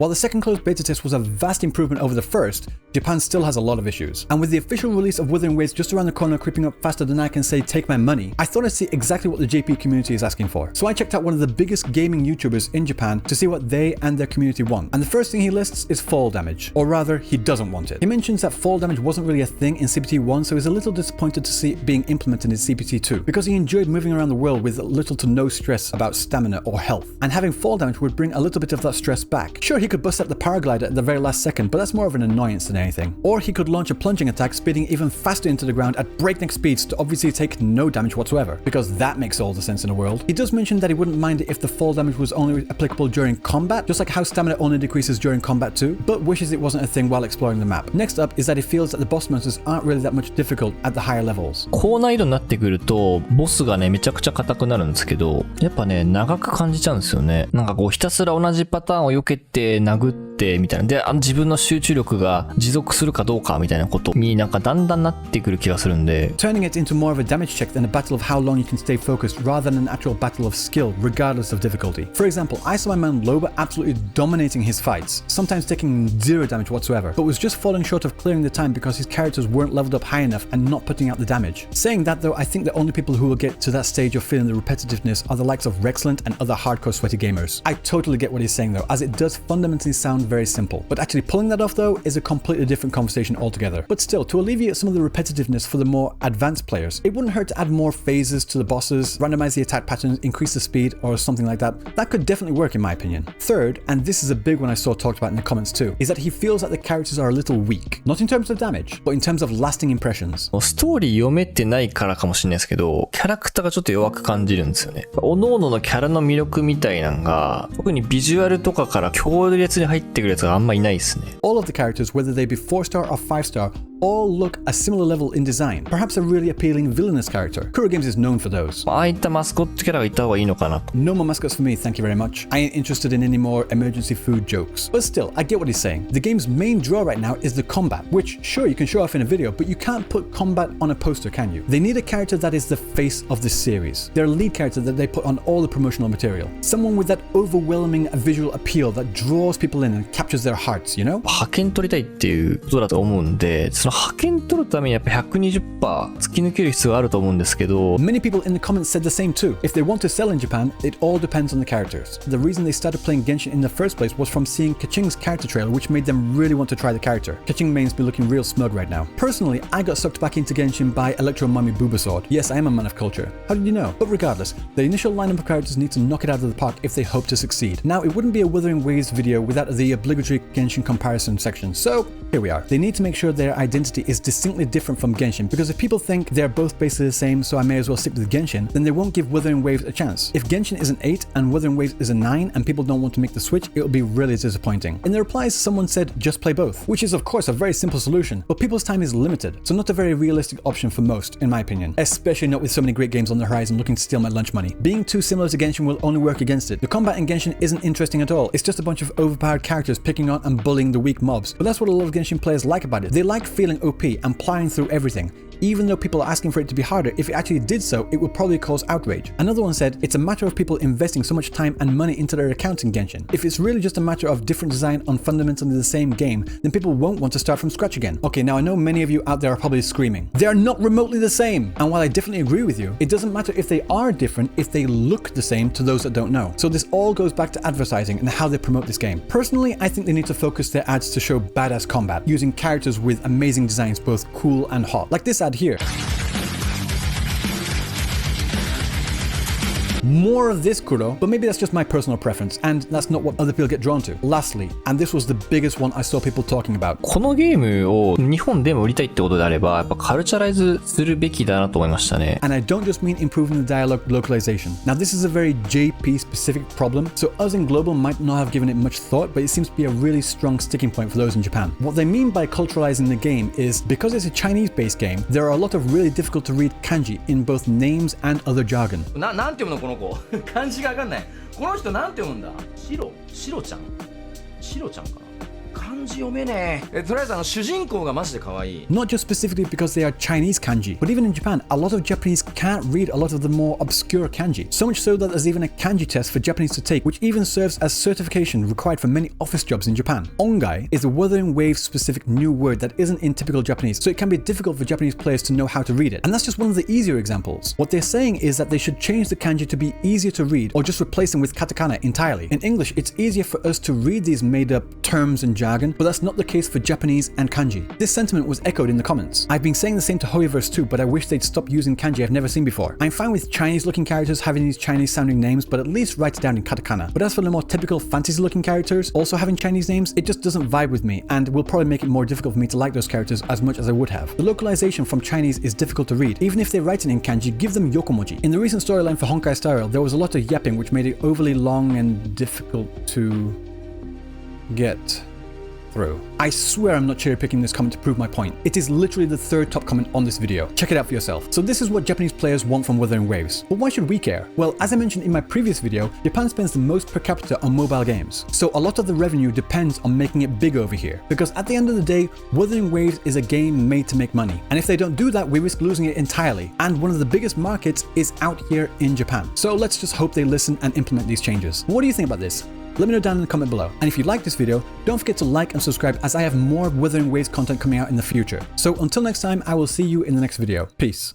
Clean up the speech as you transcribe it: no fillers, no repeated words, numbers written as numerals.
While the second closed beta test was a vast improvement over the first, Japan still has a lot of issues. And with the official release of Wuthering Waves just around the corner creeping up faster than I can say take my money, I thought I'd see exactly what the JP community is asking for. So I checked out one of the biggest gaming YouTubers in Japan to see what they and their community want. And the first thing he lists is fall damage. Or rather, he doesn't want it. He mentions that fall damage wasn't really a thing in CPT 1, so he's a little disappointed to see it being implemented in CPT 2, because he enjoyed moving around the world with little to no stress about stamina or health. And having fall damage would bring a little bit of that stress back. Sure, he could bust up the paraglider at the very last second, but that's more of an annoyance than anything. Or he could launch a plunging attack, speeding even faster into the ground at breakneck speeds to obviously take no damage whatsoever, because that makes all the sense in the world. He does mention that he wouldn't mind it if the fall damage was only applicable during combat, just like how stamina only decreases during combat too, but wishes it wasn't a thing while exploring the map. Next up is that he feels that the boss monsters aren't really that much difficult at the higher levels. 高難易度になってくるとボスがねめちゃくちゃ硬くなるんですけど、やっぱね長く感じちゃうんですよね。なんかこうひたすら同じパターンを避けて殴ってみたいなで、自分の集中力が持続するかどうかみたいなことになんかだんだんなってくる気がするんで、 Turning it into more of a damage check than a battle of how long you can stay focused rather than an actual battle of skill regardless of difficulty. For example, I saw my man Loba absolutely dominating his fights, sometimes taking zero damage whatsoever, but was just falling short of clearing the time because his characters weren't leveled up high enough and not putting out the damage. Saying that though, I think the only people who will get to that stage of feeling the repetitiveness are the likes of Rexland and other hardcore sweaty gamers. I totally get what he's saying though, as it does fundamentally sound very simple, but actually pulling that off though is a completely different conversation altogether. But still, to alleviate some of the repetitiveness for the more advanced players, it wouldn't hurt to add more phases to the bosses, randomize the attack patterns, increase the speed, or something like that. That could definitely work in my opinion. Third, and this is a big one I saw talked about in the comments too, is that he feels that the characters are a little weak. Not in terms of damage, but in terms of lasting impressions. ストーリー読めてないからかもしれないですけど、キャラクターがちょっと弱く感じるんですよね。各々のキャラの魅力みたいなのが、特にビジュアルとかから強烈に入ってくるやつがあんまいないですね。All of the characters, whether they be 4-star or 5-star, all look a similar level in design. Perhaps a really appealing villainous character. Kuro Games is known for those. ああいったマスコットキャラがいた方がいいのかな。 No more mascots for me, thank you very much. I ain't interested in any more emergency food jokes. But still, I get what he's saying. The game's main draw right now is the combat, which sure you can show off in a video, but you can't put combat on a poster, can you? They need a character that is the face of the series. Their lead character that they put on all the promotional material. Someone with that overwhelming visual appeal that draws people in and captures their hearts, you know? 派遣取りたいっていうことだと思うんで、その派遣取るためにやっぱ 120% 突き抜ける必要があると思うんですけど、 Many people in the comments said the same too. If they want to sell in Japan, it all depends on the characters. The reason they started playing Genshin in the first place was from seeing Kaching's character trailer, which made them really want to try the character. Kaching mains be looking real smug right now. Personally, I got sucked back into Genshin by Electro Mummy Bubasword. Yes, I am a man of culture. How did you know? But regardless, the initial lineup of characters need to knock it out of the park if they hope to succeed. Now, it wouldn't be a Wuthering Waves video without the obligatory Genshin comparison section, so here we are. They need to make sure their identity is distinctly different from Genshin, because if people think they're both basically the same, so I may as well stick with Genshin, then they won't give Wuthering Waves a chance. If Genshin is an 8 and Wuthering Waves is a 9 and people don't want to make the switch, it will be really disappointing. In the replies, someone said just play both, which is of course a very simple solution, but people's time is limited, so not a very realistic option for most, in my opinion. Especially not with so many great games on the horizon looking to steal my lunch money. Being too similar to Genshin will only work against it. The combat in Genshin isn't interesting at all. It's just a bunch of overpowered characters picking on and bullying the weak mobs. But that's what a lot of Genshin players like about it. They like feeling OP and plowing through everything. Even though people are asking for it to be harder, if it actually did so, it would probably cause outrage. Another one said, it's a matter of people investing so much time and money into their accounts in Genshin. If it's really just a matter of different design on fundamentally the same game, then people won't want to start from scratch again. Okay, now I know many of you out there are probably screaming, they're not remotely the same! And while I definitely agree with you, it doesn't matter if they are different if they look the same to those that don't know. So this all goes back to advertising and how they promote this game. Personally, I think they need to focus their ads to show badass combat, using characters with amazing designs, both cool and hot. Like this ad here. More of this Kuro, but maybe that's just my personal preference, and that's not what other people get drawn to. Lastly, and this was the biggest one I saw people talking about. このゲームを日本でも売りたいってことであれば、やっぱカルチャライズするべきだなと思いましたね。And I don't just mean improving the dialogue localization. Now this is a very JP specific problem, so us in global might not have given it much thought, but it seems to be a really strong sticking point for those in Japan. What they mean by culturalizing the game is, because it's a Chinese-based game, there are a lot of really difficult to read kanji in both names and other jargon. なんて読むのこの子漢字がわかんないこの人なんて読むんだシロちゃんかな漢字読めねえ。とりあえず主人公がマジで可愛い。 Not just specifically because they are Chinese kanji, but even in Japan, a lot of Japanese can't read a lot of the more obscure kanji. So much so that there's even a kanji test for Japanese to take, which even serves as certification required for many office jobs in Japan. Ongai is a Wuthering Waves specific new word that isn't in typical Japanese, so it can be difficult for Japanese players to know how to read it. And that's just one of the easier examples. What they're saying is that they should change the kanji to be easier to read or just replace them with katakana entirely. In English, it's easier for us to read these made-up terms and jargon, but that's not the case for Japanese and kanji. This sentiment was echoed in the comments. I've been saying the same to Hoyoverse too, but I wish they'd stop using kanji I've never seen before. I'm fine with Chinese-looking characters having these Chinese-sounding names, but at least write it down in katakana. But as for the more typical fantasy-looking characters also having Chinese names, it just doesn't vibe with me, and will probably make it more difficult for me to like those characters as much as I would have. The localization from Chinese is difficult to read. Even if they write it in kanji, give them yokomoji. In the recent storyline for Honkai Star Rail, there was a lot of yapping which made it overly long and difficult to get through. I swear I'm not cherry picking this comment to prove my point. It is literally the third top comment on this video. Check it out for yourself. So this is what Japanese players want from Wuthering Waves. But why should we care? Well, as I mentioned in my previous video, Japan spends the most per capita on mobile games. So a lot of the revenue depends on making it big over here. Because at the end of the day, Wuthering Waves is a game made to make money. And if they don't do that, we risk losing it entirely. And one of the biggest markets is out here in Japan. So let's just hope they listen and implement these changes. What do you think about this? Let me know down in the comment below. And if you like this video, don't forget to like and subscribe as I have more Wuthering Waves content coming out in the future. So until next time, I will see you in the next video. Peace.